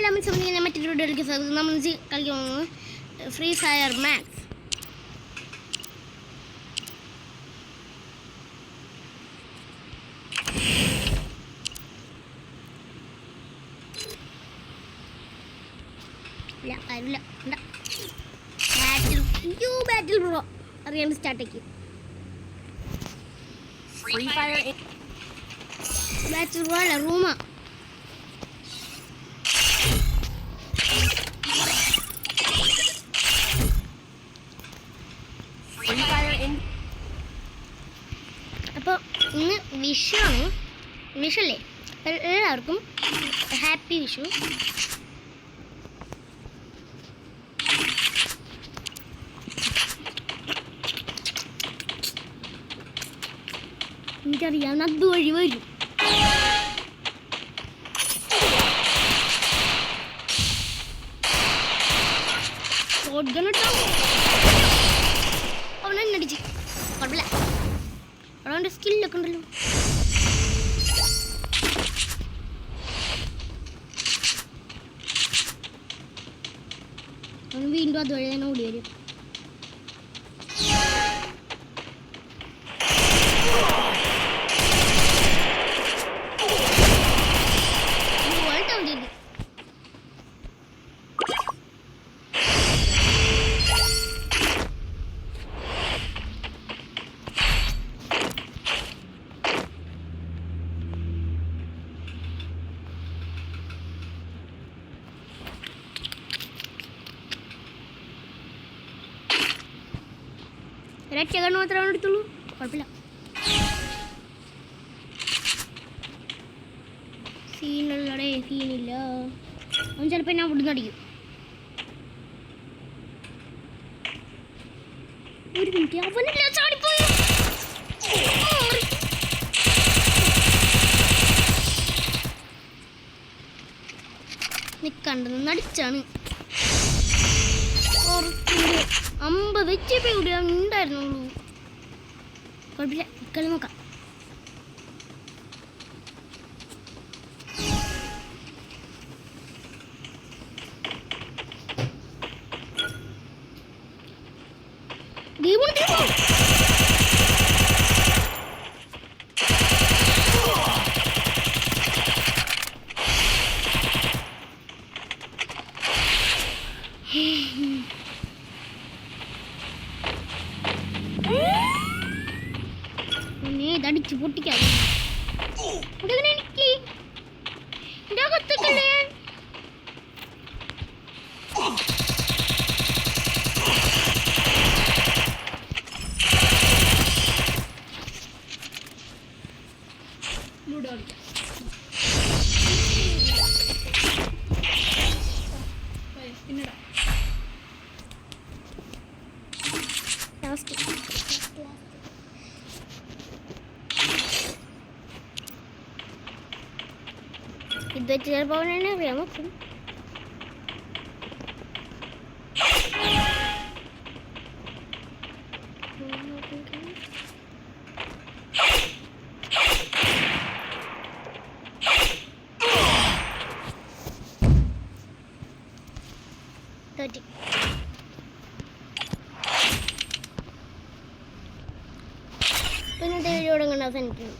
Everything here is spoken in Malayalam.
നമ്മൾ സംബന്ധിക്കുന്ന മറ്റൊരു വീഡിയോയിലേക്ക് സ്വാഗതം. നമ്മൾ കളിക്കാൻ പോകുന്നത് ഫ്രീ ഫയർ മാക്സ്. ബാറ്റിൽ ബ്രോ അറിയാണ്ട് സ്റ്റാർട്ട് ആക്കി. ബാറ്റിൽ ബ്രോ അല്ല, റൂമാ. അപ്പോൾ ഇന്ന് വിഷു ആണ്. വിഷു അല്ലേ? എല്ലാവർക്കും ഹാപ്പി വിഷു. എനിക്കറിയാം അതുവഴി വരും. അവനടിച്ച് കുഴപ്പമില്ല, അവൻ്റെ സ്കില്ലൊക്കെ ഉണ്ടല്ലോ. അവൻ വീണ്ടും അതുവഴി തന്നെ ഓടി വരും. ഒരൊറ്റ കണ്ണ് മാത്രമേ എടുത്തുള്ളൂ, കുഴപ്പമില്ല. സീനുള്ളടേ, സീനില്ല. അവൻ ചിലപ്പോൾ എന്നെ അവിടുന്ന് അടിക്കും. ഒരു മിനിറ്റ്, അവനല്ല ചാടിപ്പോയി. നിൽക്കണ്ടെന്ന് അടിച്ചാണ്. 50 HP കൂടി ഉണ്ടായിരുന്നുള്ളൂ. കുഴപ്പമില്ല, കളി നോക്കാം. അടിച്ചു പൊട്ടിക്കാൻ എനിക്ക് എൻ്റെ അകത്തേക്കല്ലേ. ഇത് വെച്ച് ചിലപ്പോൾ അവനെ അറിയാൻ നോക്കും. പിന്നെ വീഡിയോ ഇവിടെ കണ്ട് അവസാനിക്കുന്നു.